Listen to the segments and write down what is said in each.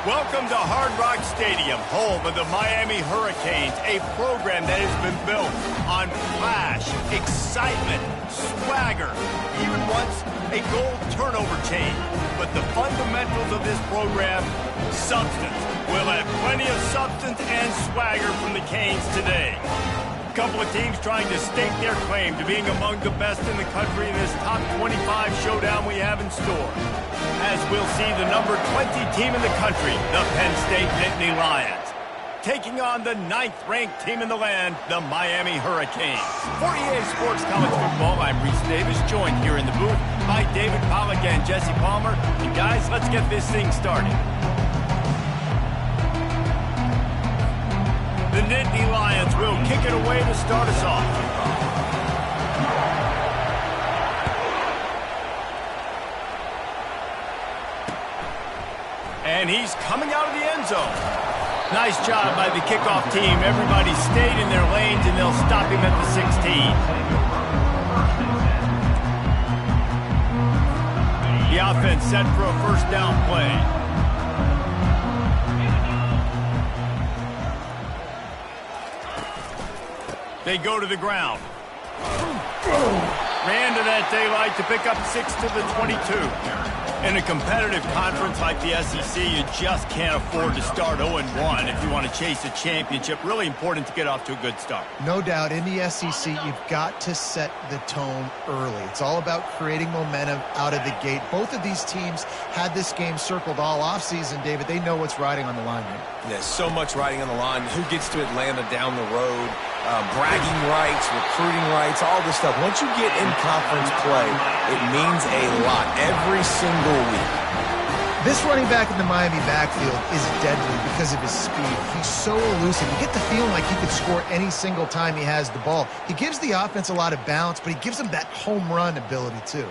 Welcome to Hard Rock Stadium, home of the Miami Hurricanes, a program that has been built on flash, excitement, swagger, even once a goal turnover chain. But the fundamentals of this program, substance. We'll have plenty of substance and swagger from the Canes today. A couple of teams trying to stake their claim to being among the best in the country in this top 25 showdown we have in store. As we'll see the number 20 team in the country, the Penn State Nittany Lions, taking on the 9th-ranked team in the land, the Miami Hurricanes. For EA Sports College Football, I'm Reese Davis, joined here in the booth by David Pollack and Jesse Palmer. And guys, let's get this thing started. The Nittany Lions will kick it away to start us off. And he's coming out of the end zone. Nice job by the kickoff team. Everybody stayed in their lanes, and they'll stop him at the 16. The offense set for a first down play. They go to the ground. Ran to that daylight to pick up 6 to the 22. In a competitive conference like the SEC, you just can't afford to start 0-1 if you want to chase a championship. Really important to get off to a good start. No doubt, in the SEC, you've got to set the tone early. It's all about creating momentum out of the gate. Both of these teams had this game circled all offseason, David. They know what's riding on the line here. There's so much riding on the line. Who gets to Atlanta down the road? Bragging rights, recruiting rights, all this stuff. Once you get in conference play, it means a lot every single week. This running back in the Miami backfield is deadly because of his speed. He's so elusive. You get the feeling like he could score any single time he has the ball. He gives the offense a lot of balance, but he gives them that home run ability too.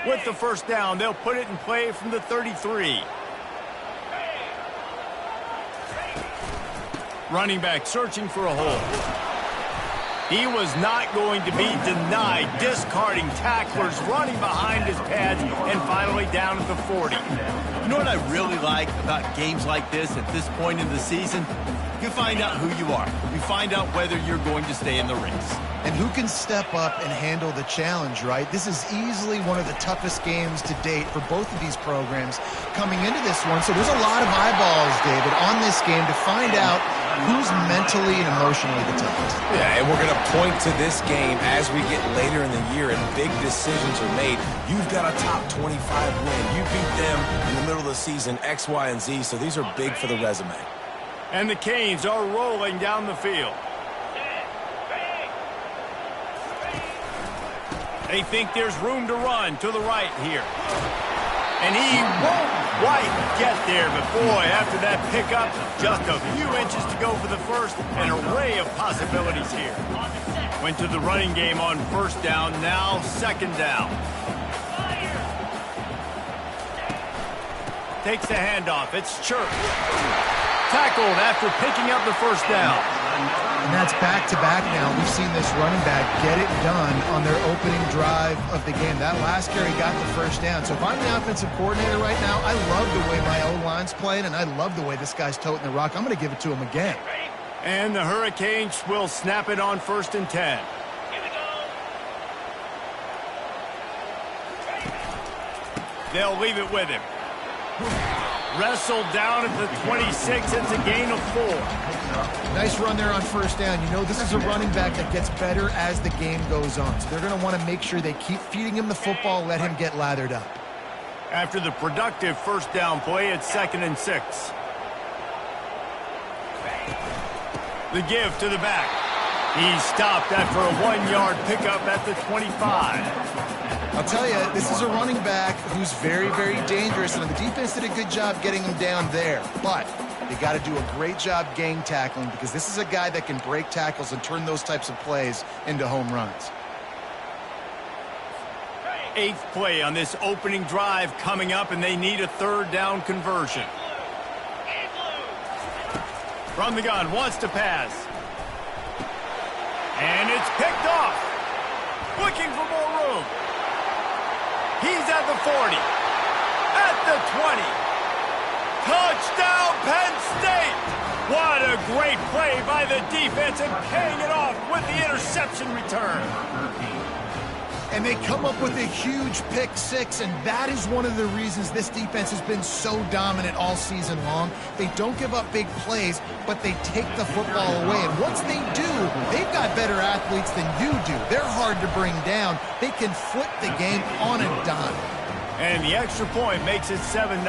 With the first down, they'll put it in play from the 33. Running back searching for a hole. He was not going to be denied, discarding tacklers, running behind his pads, and finally down at the 40. You know what I really like about games like this at this point in the season? You find out who you are. You find out whether you're going to stay in the race. And who can step up and handle the challenge, right? This is easily one of the toughest games to date for both of these programs coming into this one. So there's a lot of eyeballs, David, on this game to find out who's mentally and emotionally the toughest. Yeah, and we're going to point to this game as we get later in the year and big decisions are made. You've got a top 25 win. You beat them in the middle of the season, X, Y, and Z, so these are big for the resume. And the Canes are rolling down the field. They think there's room to run to the right here. And he won't quite get there, but boy, after that pickup, just a few inches to go for the first. An array of possibilities here. Went to the running game on first down, now second down. Takes the handoff, it's Church. Tackled after picking up the first down. And that's back-to-back now. We've seen this running back get it done on their opening drive of the game. That last carry got the first down. So if I'm the offensive coordinator right now, I love the way my O-line's playing, and I love the way this guy's toting the rock. I'm going to give it to him again. And the Hurricanes will snap it on 1st and 10. They'll leave it with him. Wrestled down at the 26. It's a gain of 4. Nice run there on first down. You know, this is a running back that gets better as the game goes on. So they're going to want to make sure they keep feeding him the football, let him get lathered up. After the productive first down play, it's 2nd and 6. The give to the back. He's stopped after a 1-yard pickup at the 25. I'll tell you, this is a running back who's very, very dangerous, and the defense did a good job getting him down there. But they got to do a great job gang tackling because this is a guy that can break tackles and turn those types of plays into home runs. 8th play on this opening drive coming up, and they need a 3rd down conversion. From the gun, wants to pass. And it's picked off. Looking for more room. He's at the 40, at the 20, Touchdown, Penn State! What a great play by the defense and paying it off with the interception return. And they come up with a huge pick six, and that is one of the reasons this defense has been so dominant all season long. They don't give up big plays, but they take the football away. And once they do, they've got better athletes than you do. They're hard to bring down. They can flip the game on a dime. And the extra point makes it 7-0.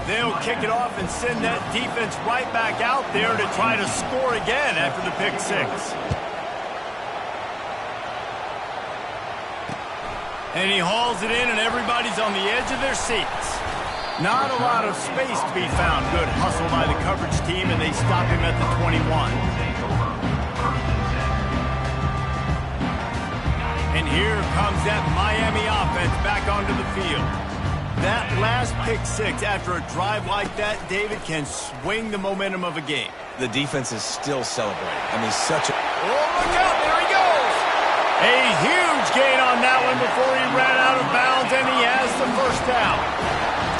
They'll kick it off and send that defense right back out there to try to score again after the pick six. And he hauls it in, and everybody's on the edge of their seats. Not a lot of space to be found. Good hustle by the coverage team, and they stop him at the 21. And here comes that Miami offense back onto the field. That last pick six after a drive like that, David, can swing the momentum of a game. The defense is still celebrating. I mean, such a... Oh, look out, there he goes! A huge gain on that one before he ran out of bounds, and he has the first down.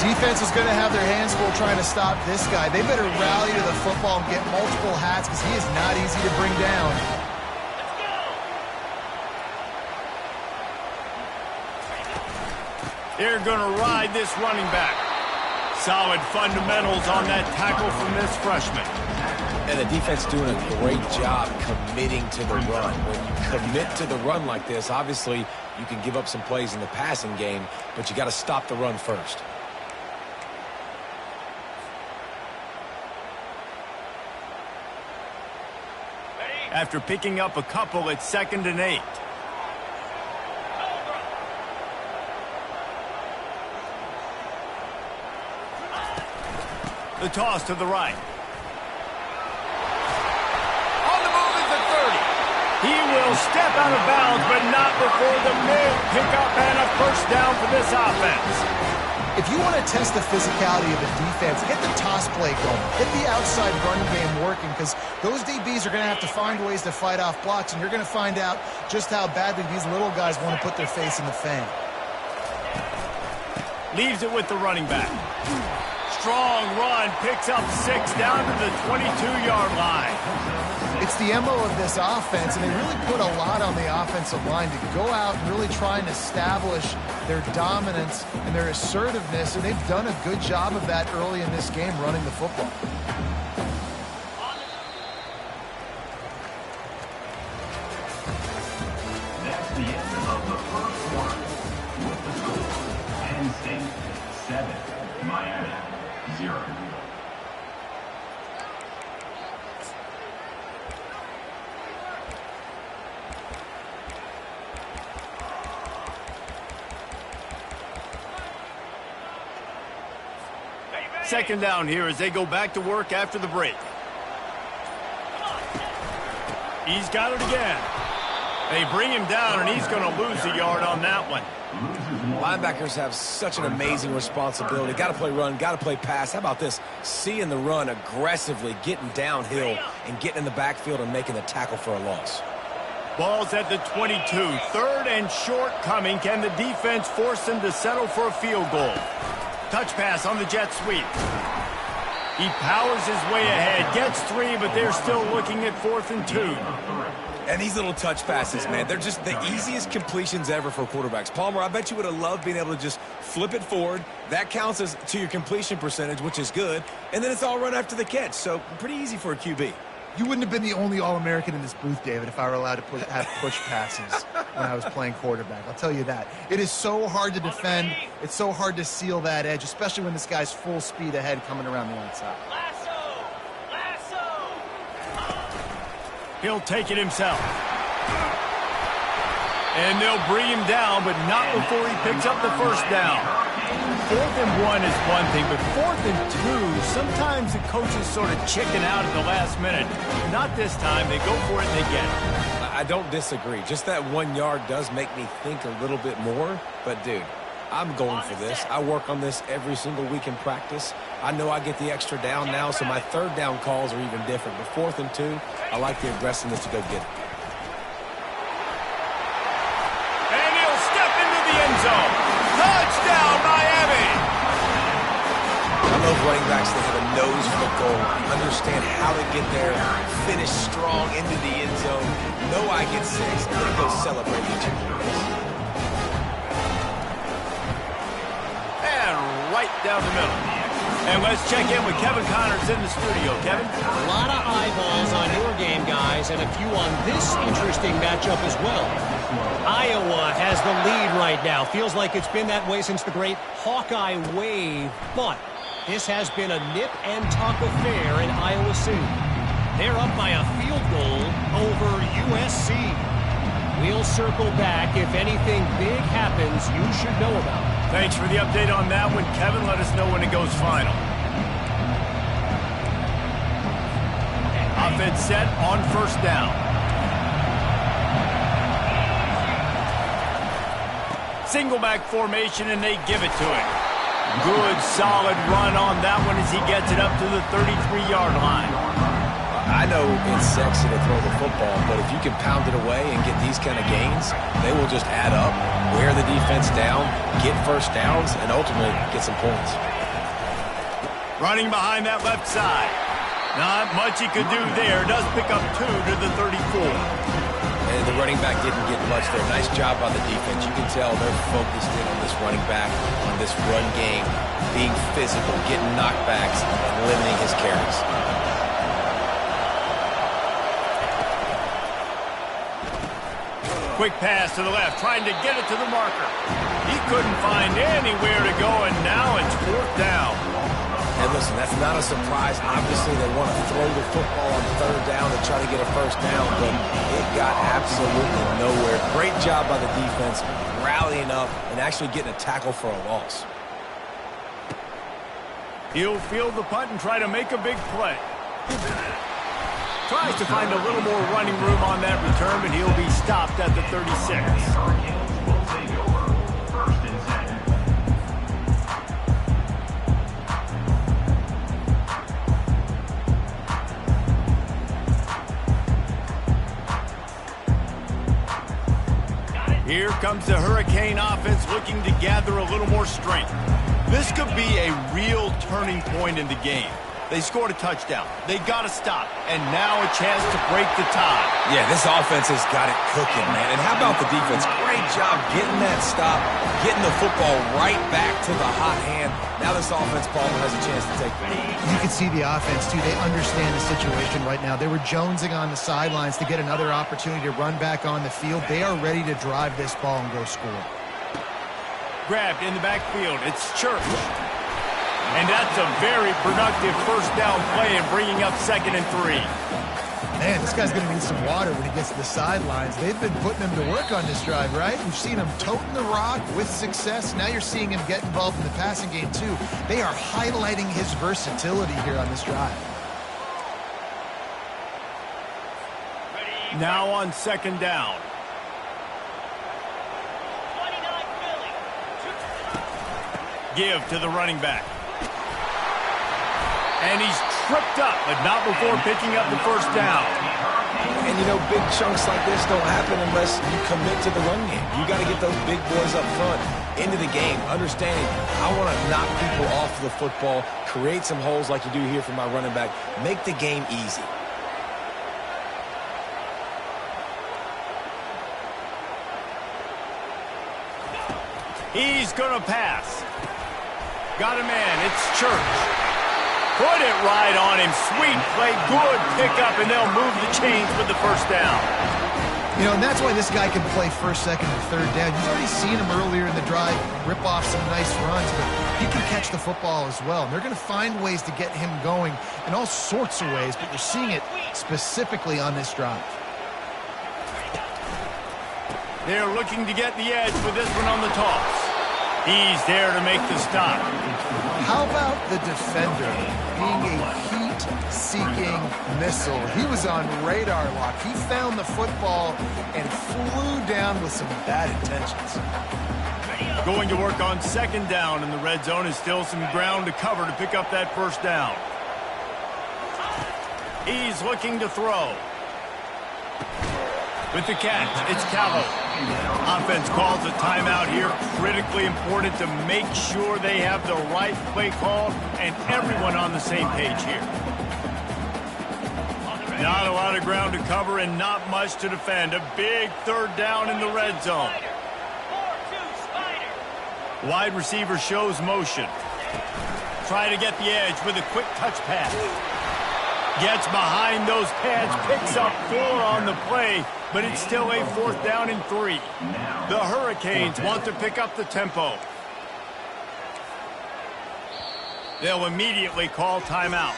Defense is going to have their hands full trying to stop this guy. They better rally to the football and get multiple hats because he is not easy to bring down. They're going to ride this running back. Solid fundamentals on that tackle from this freshman. And the defense doing a great job committing to the run. When you commit to the run like this, obviously you can give up some plays in the passing game, but you got to stop the run first. After picking up a couple, it's 2nd and 8. The toss to the right. On the move is the 30. He will step out of bounds, but not before the mid-pickup and a first down for this offense. If you want to test the physicality of the defense, get the toss play going. Get the outside run game working because those DBs are going to have to find ways to fight off blocks, and you're going to find out just how badly these little guys want to put their face in the fan. Leaves it with the running back. Strong run, picks up 6 down to the 22-yard line. It's the MO of this offense, and they really put a lot on the offensive line to go out and really try and establish their dominance and their assertiveness, and they've done a good job of that early in this game running the football. That's the end of the first quarter. With the score, Penn State 7, Miami 0. Second down here as they go back to work after the break. He's got it again. They bring him down, and he's going to lose a yard on that one. Linebackers have such an amazing responsibility. Got to play run, got to play pass. How about this? Seeing the run aggressively, getting downhill, and getting in the backfield and making the tackle for a loss. Ball's at the 22. 3rd and short coming. Can the defense force them to settle for a field goal? Touch pass on the jet sweep. He powers his way ahead, gets 3, but they're still looking at 4th and 2. And these little touch passes, man, they're just the easiest completions ever for quarterbacks. Palmer, I bet you would have loved being able to just flip it forward. That counts as to your completion percentage, which is good. And then it's all run after the catch, so pretty easy for a QB. You wouldn't have been the only All-American in this booth, David, if I were allowed to have push passes when I was playing quarterback. I'll tell you that. It is so hard to defend. It's so hard to seal that edge, especially when this guy's full speed ahead coming around the outside. He'll take it himself. And they'll bring him down, but not before he picks up the first down. 4th and 1 is one thing, but 4th and 2, sometimes the coaches sort of chicken out at the last minute. Not this time. They go for it and they get it. I don't disagree. Just that 1 yard does make me think a little bit more. But, dude, I'm going for this. I work on this every single week in practice. I know I get the extra down now, so my 3rd down calls are even different. But 4th and 2, I like the aggressiveness to go get it. And he'll step into the end zone. Touchdown, Miami! love running backs that have a nose for the goal, understand how to get there, finish strong into the end zone, know I get 6, and then go celebrate each of these. And right down the middle. And let's check in with Kevin Connors in the studio. Kevin? A lot of eyeballs on your game, guys, and a few on this interesting matchup as well. Iowa has the lead right now. Feels like it's been that way since the great Hawkeye wave, but this has been a nip-and-tuck affair in Iowa City. They're up by a field goal over USC. We'll circle back. If anything big happens, you should know about it. Thanks for the update on that one, Kevin. Let us know when it goes final. Offense set on first down. Single back formation, and they give it to him. Good, solid run on that one as he gets it up to the 33-yard line. I know it's sexy to throw the football, but if you can pound it away and get these kind of gains, they will just add up, wear the defense down, get first downs, and ultimately get some points. Running behind that left side. Not much he could do there. Does pick up 2 to the 34. And the running back didn't get much there. Nice job by the defense. You can tell they're focused in on this running back, on this run game, being physical, getting knockbacks, and limiting his carries. Quick pass to the left, trying to get it to the marker. He couldn't find anywhere to go, and now it's 4th down. And listen, that's not a surprise. Obviously, they want to throw the football on 3rd down to try to get a first down, but it got absolutely nowhere. Great job by the defense, rallying up and actually getting a tackle for a loss. He'll field the punt and try to make a big play. Tries to find a little more running room on that return, but he'll be stopped at the 36. Hurricanes will take over. 1st and 10. Here comes the Hurricane offense looking to gather a little more strength. This could be a real turning point in the game. They scored a touchdown. They got to stop. And now a chance to break the tie. Yeah, this offense has got it cooking, man. And how about the defense? Great job getting that stop, getting the football right back to the hot hand. Now this offense, Paul, has a chance to take the lead. You can see the offense, too. They understand the situation right now. They were jonesing on the sidelines to get another opportunity to run back on the field. They are ready to drive this ball and go score. Grabbed in the backfield. It's Church. And that's a very productive first down play and bringing up 2nd and 3. Man, this guy's going to need some water when he gets to the sidelines. They've been putting him to work on this drive, right? We've seen him toting the rock with success. Now you're seeing him get involved in the passing game, too. They are highlighting his versatility here on this drive. Now on 2nd down. Give to the running back. And he's tripped up, but not before picking up the first down. And, you know, big chunks like this don't happen unless you commit to the run game. You got to get those big boys up front into the game, understanding I want to knock people off the football, create some holes like you do here for my running back, make the game easy. He's going to pass. Got a man. It's Church. Put it right on him. Sweet play. Good pickup, and they'll move the chains with the first down. You know, and that's why this guy can play 1st, 2nd, and 3rd down. You've already seen him earlier in the drive rip off some nice runs, but he can catch the football as well. And they're going to find ways to get him going in all sorts of ways, but you're seeing it specifically on this drive. They're looking to get the edge with this one on the toss. He's there to make the stop. How about the defender being a heat-seeking missile? He was on radar lock. He found the football and flew down with some bad intentions. Going to work on 2nd down, and the red zone is still some ground to cover to pick up that first down. He's looking to throw. With the catch, it's Callow. Offense calls a timeout here. Critically important to make sure they have the right play call and everyone on the same page here. Not a lot of ground to cover and not much to defend. A big third down in the red zone. Wide receiver shows motion. Try to get the edge with a quick touch pass. Gets behind those pads, picks up 4 on the play, but it's still a 4th down and 3. The Hurricanes want to pick up the tempo. They'll immediately call timeout.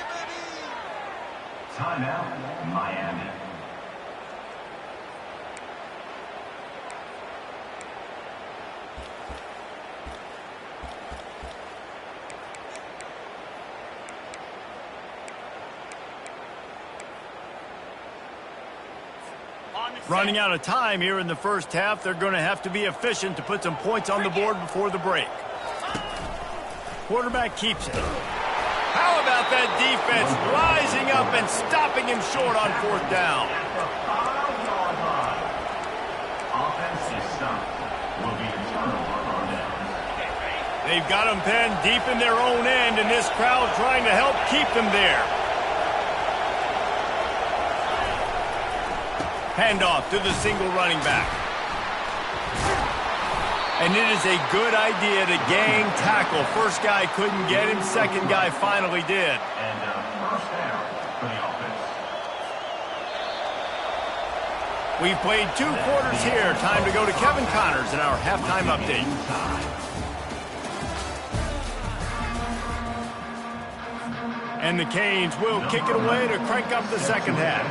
Timeout, Miami. Running out of time here in the first half. They're going to have to be efficient to put some points on the board before the break. Quarterback keeps it. How about that defense rising up and stopping him short on 4th down? Offense is stopped. Will be a turnover on down. They've got them penned deep in their own end, and this crowd trying to help keep them there. Handoff to the single running back. And it is a good idea to gang tackle. First guy couldn't get him. Second guy finally did. And first down for the offense. We've played 2 quarters here. Time to go to Kevin Connors in our halftime update. And the Canes will kick it away to crank up the second half.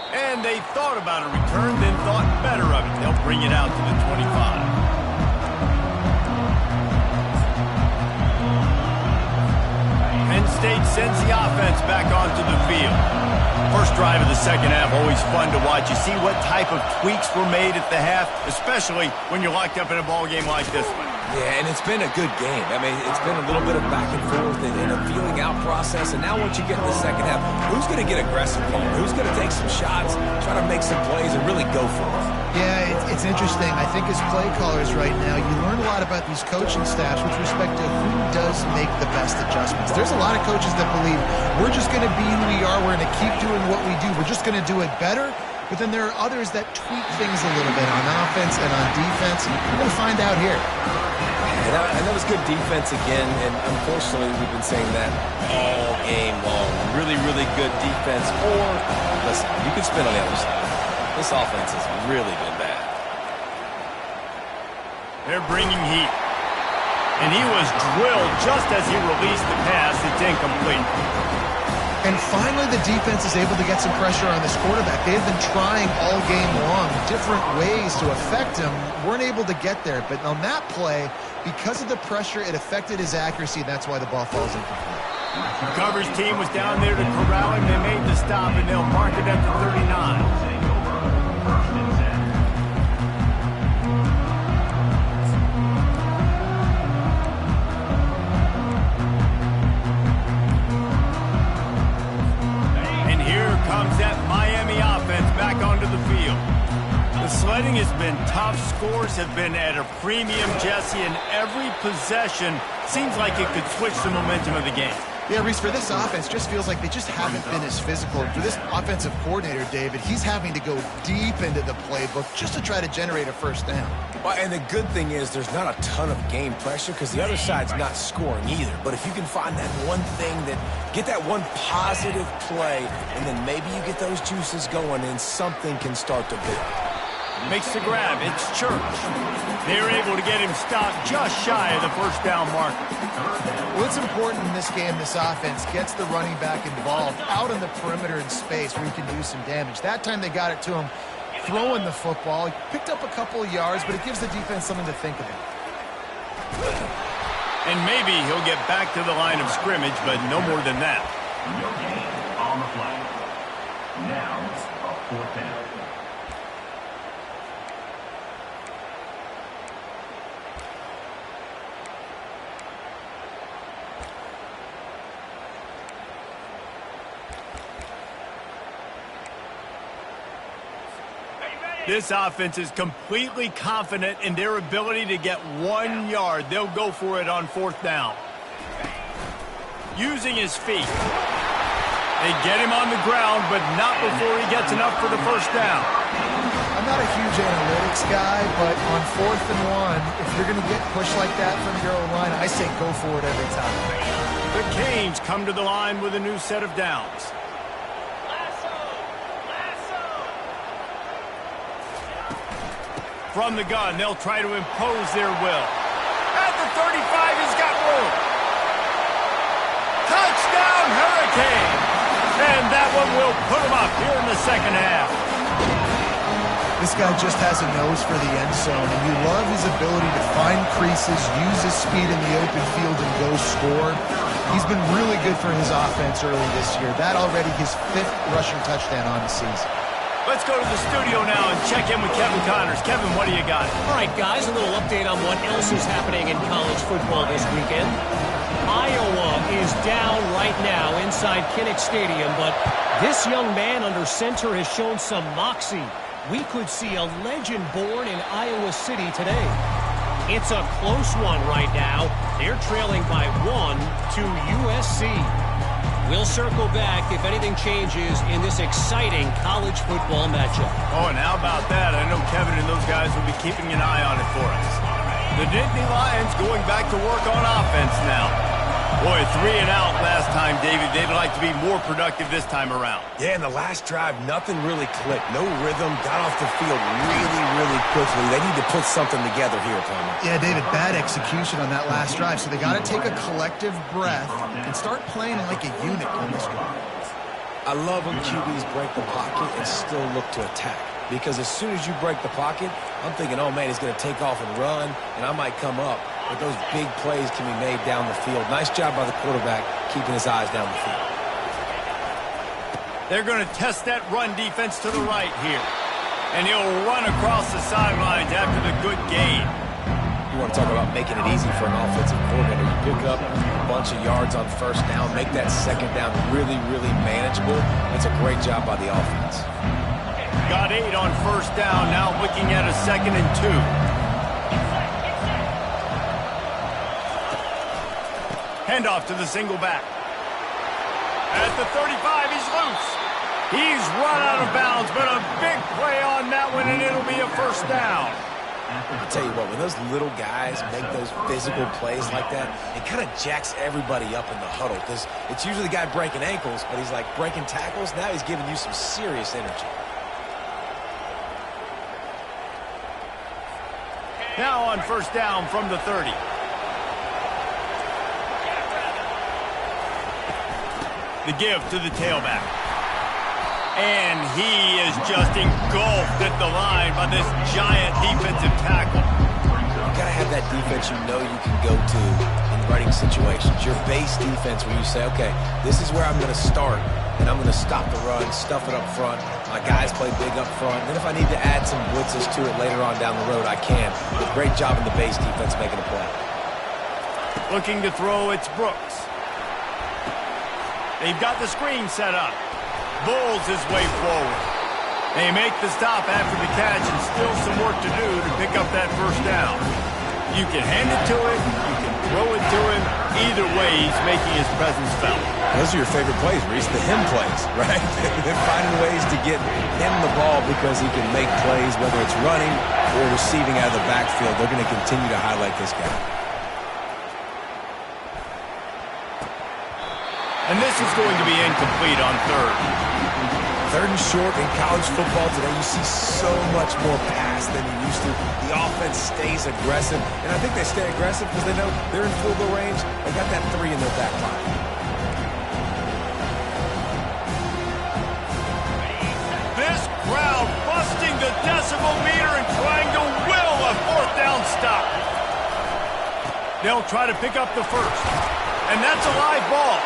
And they thought about a return, then thought better of it. They'll bring it out to the 25. Penn State sends the offense back onto the field. First drive of the second half, always fun to watch. You see what type of tweaks were made at the half, especially when you're locked up in a ball game like this one. Yeah, and it's been a good game. I mean, it's been a little bit of back and forth and a feeling out process. And now once you get in the second half, who's going to get aggressive here? Who's going to take some shots, try to make some plays, and really go for it? Yeah, it's interesting. I think as play callers right now, you learn a lot about these coaching staffs with respect to who does make the best adjustments. There's a lot of coaches that believe we're just going to be who we are. We're going to keep doing what we do. We're just going to do it better. But then there are others that tweak things a little bit on offense and on defense. We're going to find out here. And I know it's good defense again, and unfortunately we've been saying that all game long. Really, really good defense. Or, listen, you can spin on the other side. This offense has really been bad. They're bringing heat. And he was drilled just as he released the pass. It's incomplete. And finally, the defense is able to get some pressure on this quarterback. They've been trying all game long different ways to affect him. Weren't able to get there. But on that play, because of the pressure, it affected his accuracy. That's why the ball falls incomplete. The coverage team was down there to corral him. They made the stop, and they'll mark it at the 39. Sledding has been tough. Scores have been at a premium, Jesse, and every possession seems like it could switch the momentum of the game. Yeah, Reese, for this offense, just feels like they just haven't been as physical. For this offensive coordinator, David, he's having to go deep into the playbook just to try to generate a first down. Well, and the good thing is there's not a ton of game pressure because the other side's not scoring either. But if you can find that one thing, get that one positive play, and then maybe you get those juices going and something can start to build. Makes the grab. It's Church. They're able to get him stopped just shy of the first down marker. What's important in this game, this offense gets the running back involved out on the perimeter in space where he can do some damage. That time they got it to him throwing the football. He picked up a couple of yards, but it gives the defense something to think about. And maybe he'll get back to the line of scrimmage, but no more than that. No gain on the flag. Now a fourth down. This offense is completely confident in their ability to get 1 yard. They'll go for it on 4th down. Using his feet. They get him on the ground, but not before he gets enough for the first down. I'm not a huge analytics guy, but on 4th and 1, if you're going to get pushed like that from your own line, I say go for it every time. The Canes come to the line with a new set of downs. From the gun, they'll try to impose their will. At the 35, he's got room. Touchdown, Hurricane! And that one will put him up here in the second half. This guy just has a nose for the end zone, and you love his ability to find creases, use his speed in the open field, and go score. He's been really good for his offense early this year. That already his 5th rushing touchdown on the season. Let's go to the studio now and check in with Kevin Connors. Kevin, what do you got? All right, guys, a little update on what else is happening in college football this weekend. Iowa is down right now inside Kinnick Stadium, but this young man under center has shown some moxie. We could see a legend born in Iowa City today. It's a close one right now. They're trailing by 1 to USC. We'll circle back if anything changes in this exciting college football matchup. Oh, and how about that? I know Kevin and those guys will be keeping an eye on it for us. The Nittany Lions going back to work on offense now. Boy, 3 and out last time, David. They'd like to be more productive this time around. Yeah, in the last drive, nothing really clicked. No rhythm, got off the field really quickly. They need to put something together here, Palmer. Yeah, David, bad execution on that last drive, so they got to take a collective breath and start playing like a unit on this drive. I love when QBs break the pocket and still look to attack. Because as soon as you break the pocket, I'm thinking, oh, man, he's going to take off and run, and I might come up. But those big plays can be made down the field. Nice job by the quarterback keeping his eyes down the field. They're going to test that run defense to the right here. And he'll run across the sidelines after the good gain. You want to talk about making it easy for an offensive coordinator. You pick up a bunch of yards on first down, make that second down really manageable. That's a great job by the offense. Got 8 on first down, now looking at a 2nd and 2. Handoff to the single back. At the 35, he's loose. He's run out of bounds, but a big play on that one, and it'll be a first down. I'll tell you what, when those little guys make those physical plays like that, it kind of jacks everybody up in the huddle. Because it's usually the guy breaking ankles, but he's like breaking tackles. Now he's giving you some serious energy. Now on first down from the 30. The give to the tailback. And he is just engulfed at the line by this giant defensive tackle. You got to have that defense you know you can go to in running situations. Your base defense where you say, okay, this is where I'm going to start, and I'm going to stop the run, stuff it up front. My guys play big up front. And then if I need to add some blitzes to it later on down the road, I can. But great job in the base defense making a play. Looking to throw, it's Brooks. They've got the screen set up. Bulls his way forward. They make the stop after the catch and still some work to do to pick up that first down. You can hand it to him, you can throw it to him. Either way, he's making his presence felt. Those are your favorite plays, Reese, the him plays, right? They're finding ways to get him the ball because he can make plays, whether it's running or receiving out of the backfield. They're going to continue to highlight this guy. And this is going to be incomplete on 3rd. 3rd and short in college football today, you see so much more pass than you used to. The offense stays aggressive, and I think they stay aggressive because they know they're in field goal range. They got that 3 in their back pocket. This crowd busting the decibel meter and trying to will a 4th down stop. They'll try to pick up the first, and that's a live ball.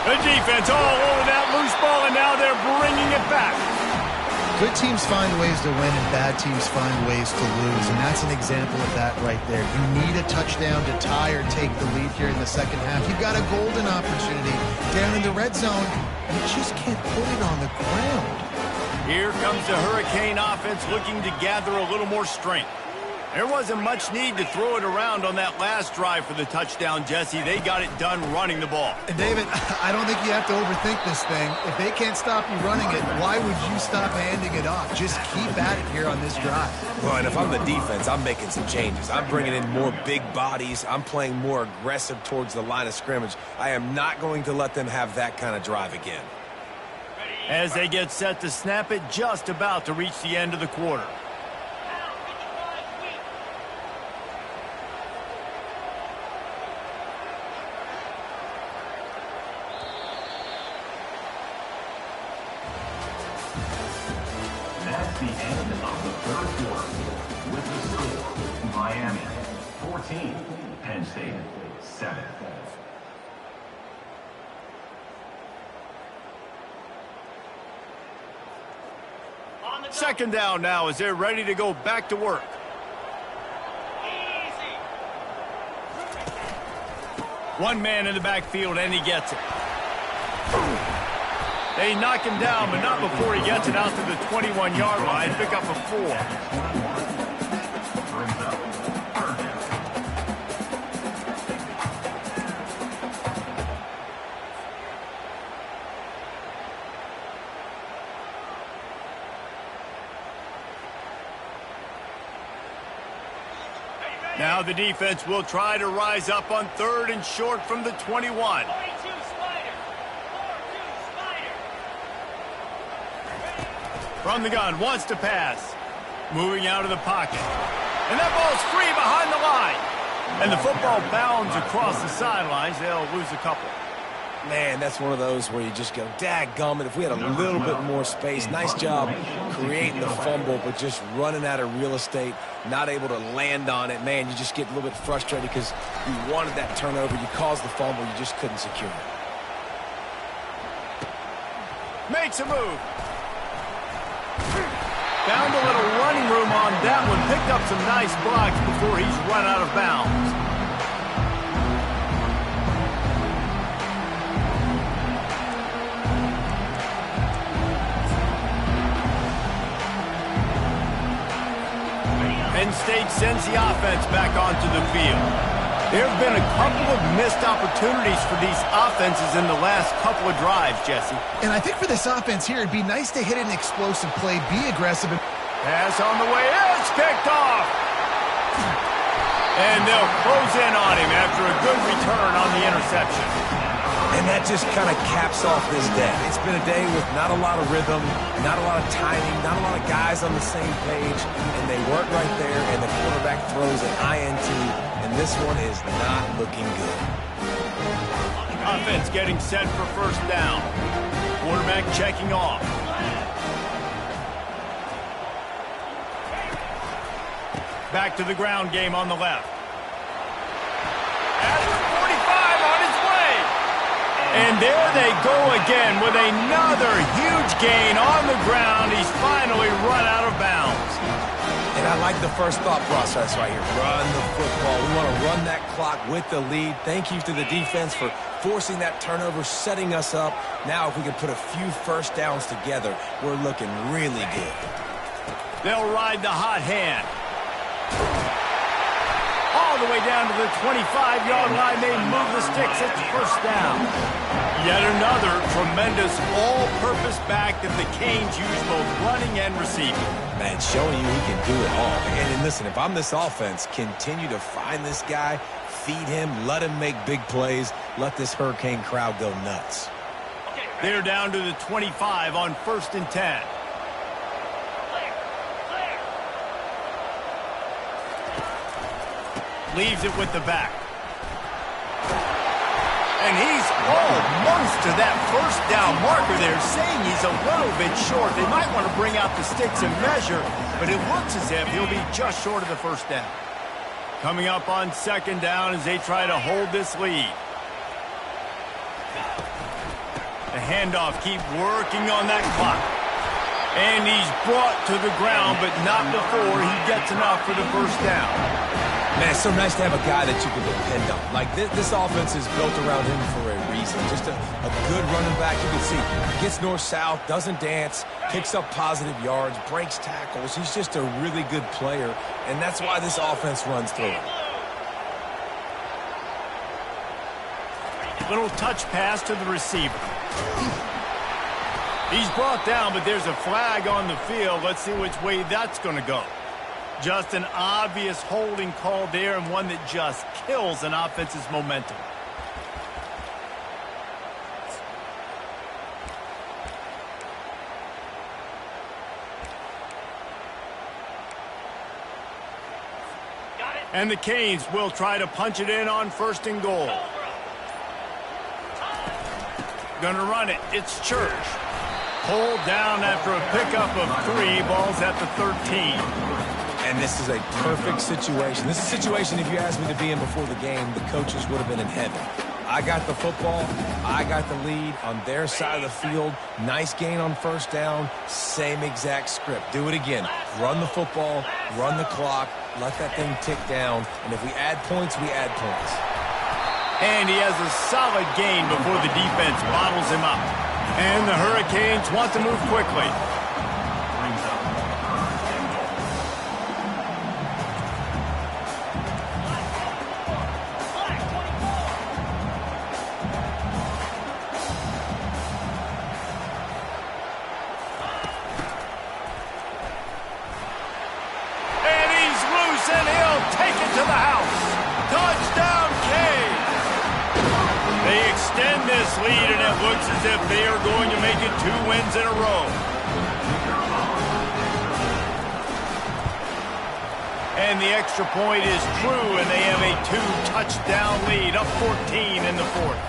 The defense all over that loose ball, and now they're bringing it back. Good teams find ways to win, and bad teams find ways to lose, and that's an example of that right there. You need a touchdown to tie or take the lead here in the second half. You've got a golden opportunity down in the red zone, and you just can't put it on the ground. Here comes the Hurricane offense looking to gather a little more strength. There wasn't much need to throw it around on that last drive for the touchdown, Jesse. They got it done running the ball. And David, I don't think you have to overthink this thing. If they can't stop you running it, why would you stop handing it off? Just keep at it here on this drive. Well, and if I'm the defense, I'm making some changes. I'm bringing in more big bodies. I'm playing more aggressive towards the line of scrimmage. I am not going to let them have that kind of drive again. As they get set to snap it, just about to reach the end of the quarter. That's the end of the third quarter. With the score, Miami 14, Penn State 7. Second down now as they're ready to go back to work. One man in the backfield, and he gets it. They knock him down, but not before he gets it out to the 21-yard line. Pick up a 4. Now the defense will try to rise up on 3rd and short from the 21. From the gun, wants to pass. Moving out of the pocket. And that ball's free behind the line. And the football bounds across the sidelines. They'll lose a couple. Man, that's one of those where you just go, dadgummit, if we had a little bit more space. Nice job creating the fumble, but just running out of real estate, not able to land on it. Man, you just get a little bit frustrated because you wanted that turnover. You caused the fumble. You just couldn't secure it. Makes a move. Found a little running room on that one. Picked up some nice blocks before he's run out of bounds. Penn State sends the offense back onto the field. There have been a couple of missed opportunities for these offenses in the last couple of drives, Jesse. And I think for this offense here, it'd be nice to hit an explosive play, be aggressive. Pass on the way. It's picked off. And they'll close in on him after a good return on the interception. And that just kind of caps off this day. It's been a day with not a lot of rhythm, not a lot of timing, not a lot of guys on the same page, and they weren't right there, and the quarterback throws an INT, and this one is not looking good. Offense getting set for first down. Quarterback checking off. Back to the ground game on the left. At the 45 on his way. And there they go again with another huge gain on the ground. He's finally run out of bounds. And I like the first thought process right here. Run the football. We want to run that clock with the lead. Thank you to the defense for forcing that turnover, setting us up. Now if we can put a few first downs together, we're looking really good. They'll ride the hot hand. All the way down to the 25-yard line. They move the sticks. It's first down. Yet another tremendous all-purpose back that the Canes use both running and receiving. Man, showing you he can do it all. And listen, if I'm this offense, continue to find this guy, feed him, let him make big plays, let this Hurricane crowd go nuts. They're down to the 25 on 1st and 10. Leaves it with the back. And he's almost to that first down marker there, saying he's a little bit short. They might want to bring out the sticks and measure, but it looks as if he'll be just short of the first down. Coming up on 2nd down as they try to hold this lead. The handoff, keep working on that clock. And he's brought to the ground, but not before he gets enough for the first down. Man, it's so nice to have a guy that you can depend on. Like, this offense is built around him for a reason. Just a good running back. You can see he gets north-south, doesn't dance, picks up positive yards, breaks tackles. He's just a really good player, and that's why this offense runs through him. Little touch pass to the receiver. He's brought down, but there's a flag on the field. Let's see which way that's going to go. Just an obvious holding call there, and one that just kills an offense's momentum. And the Canes will try to punch it in on 1st and goal. Gonna run it. It's Church. Pulled down after a pickup of 3. Ball's at the 13. And this is a perfect situation. This is a situation, if you asked me to be in before the game, the coaches would have been in heaven. I got the football. I got the lead on their side of the field. Nice gain on 1st down. Same exact script. Do it again. Run the football. Run the clock. Let that thing tick down. And if we add points, we add points. And he has a solid gain before the defense bottles him up. And the Hurricanes want to move quickly. And he's loose, and he'll take it to the house. Touchdown, Canes! They extend this lead, and it looks as if they are going to make it 2 wins in a row. And the extra point is true, and they have a 2-touchdown lead, up 14 in the 4th.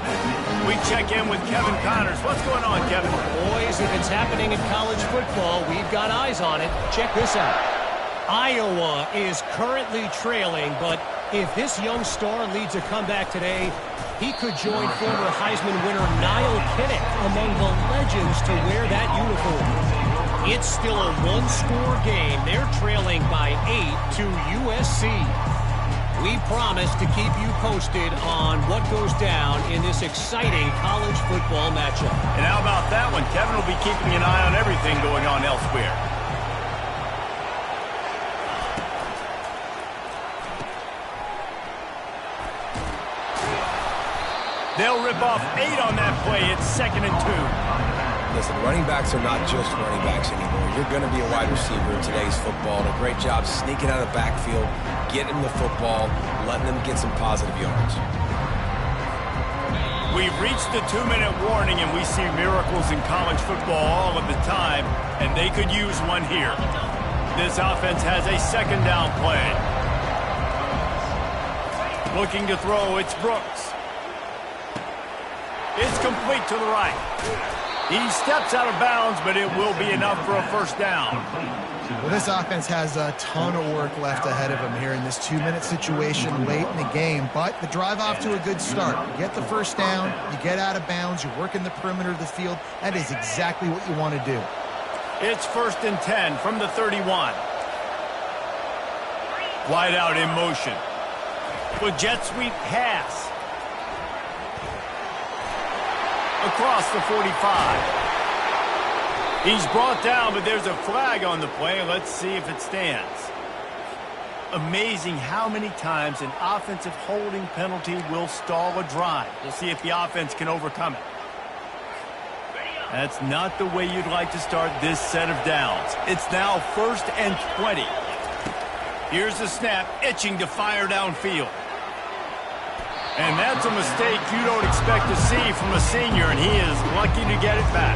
We check in with Kevin Connors. What's going on, Kevin? Boys, if it's happening in college football, we've got eyes on it. Check this out. Iowa is currently trailing, but if this young star leads a comeback today, he could join former Heisman winner Niall Kinnick among the legends to wear that uniform. It's still a 1-score game. They're trailing by 8 to USC. We promise to keep you posted on what goes down in this exciting college football matchup. And how about that one? Kevin will be keeping an eye on everything going on elsewhere. They'll rip off 8 on that play. It's 2nd and 2. Listen, running backs are not just running backs anymore. You're going to be a wide receiver in today's football. And a great job sneaking out of the backfield, getting the football, letting them get some positive yards. We've reached the 2-minute warning, and we see miracles in college football all of the time, and they could use one here. This offense has a 2nd down play. Looking to throw, it's Brooks. It's complete to the right. He steps out of bounds, but it will be enough for a 1st down. Well, this offense has a ton of work left ahead of them here in this 2-minute situation late in the game, but the drive off to a good start. You get the 1st down, you get out of bounds, you work in the perimeter of the field. That is exactly what you want to do. It's 1st and 10 from the 31. Wide out in motion. With jet sweep pass. Across the 45. He's brought down, but there's a flag on the play. Let's see if it stands. Amazing how many times an offensive holding penalty will stall a drive. We'll see if the offense can overcome it. That's not the way you'd like to start this set of downs. It's now 1st and 20. Here's the snap, itching to fire downfield. And that's a mistake you don't expect to see from a senior, and he is lucky to get it back.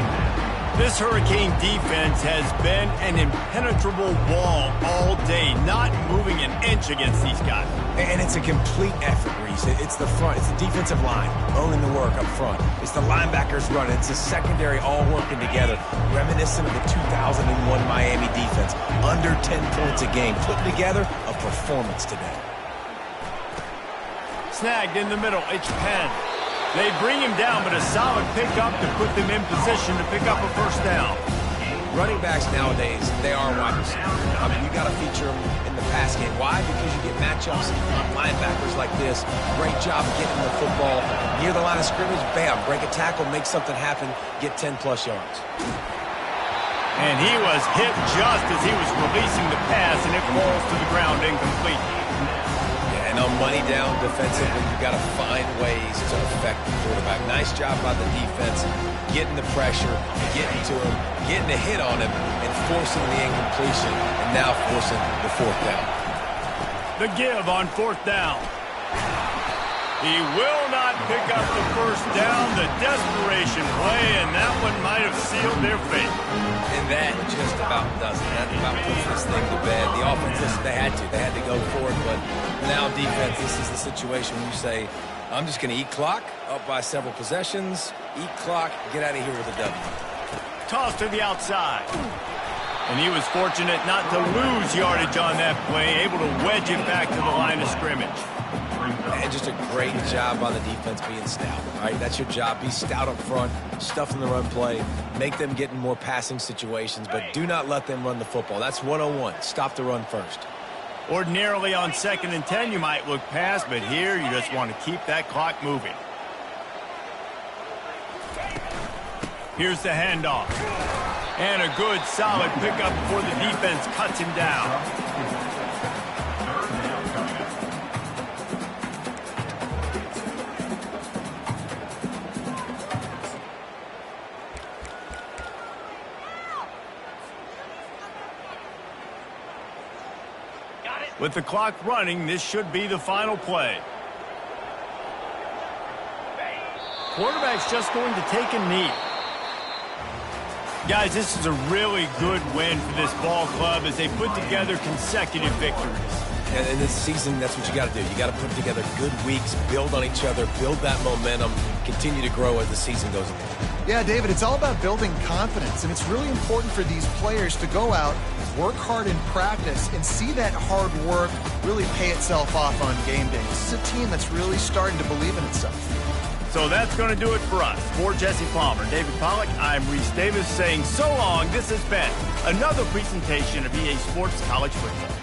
This Hurricane defense has been an impenetrable wall all day, not moving an inch against these guys. And it's a complete effort, Reese. It's the front. It's the defensive line owning the work up front. It's the linebackers running. It's the secondary all working together, reminiscent of the 2001 Miami defense. Under 10 points a game, putting together a performance today. Snagged in the middle. It's Penn. They bring him down, but a solid pickup to put them in position to pick up a 1st down. running backs nowadays, they are wide receivers. I mean, you got to feature them in the pass game. Why? Because you get matchups on linebackers like this. Great job getting the football near the line of scrimmage. Bam, break a tackle, make something happen, get 10-plus yards. And he was hit just as he was releasing the pass, and it falls to the ground incomplete. Yeah, and on money down defensively, you've got to find ways to affect the quarterback. Nice job by the defense, getting the pressure, getting to him, getting a hit on him, and forcing the incompletion, and now forcing the fourth down. The give on fourth down. He will not pick up the first down. The desperation play, and that one might have sealed their fate. And that just about does it. That about puts this thing to bed. The offense, listen, they had to go for it, but now defense, this is the situation where you say, I'm just going to eat clock, up by several possessions, eat clock, get out of here with a W. Toss to the outside. And he was fortunate not to lose yardage on that play, able to wedge it back to the line of scrimmage. And just a great job by the defense being stout. All right, that's your job. Be stout up front, stuff in the run play, make them get in more passing situations, but do not let them run the football. That's 101. Stop the run first. Ordinarily on 2nd and 10, you might look past, but here you just want to keep that clock moving. Here's the handoff. And a good, solid pickup before the defense cuts him down. With the clock running, this should be the final play. Quarterback's just going to take a knee. Guys, this is a really good win for this ball club as they put together consecutive victories. And in this season, that's what you got to do. You got to put together good weeks, build on each other, build that momentum, continue to grow as the season goes on. Yeah, David, it's all about building confidence, and it's really important for these players to go out, work hard in practice, and see that hard work really pay itself off on game day. This is a team that's really starting to believe in itself. So that's going to do it for us. For Jesse Palmer, David Pollack, I'm Reese Davis saying so long. This has been another presentation of EA Sports College Football.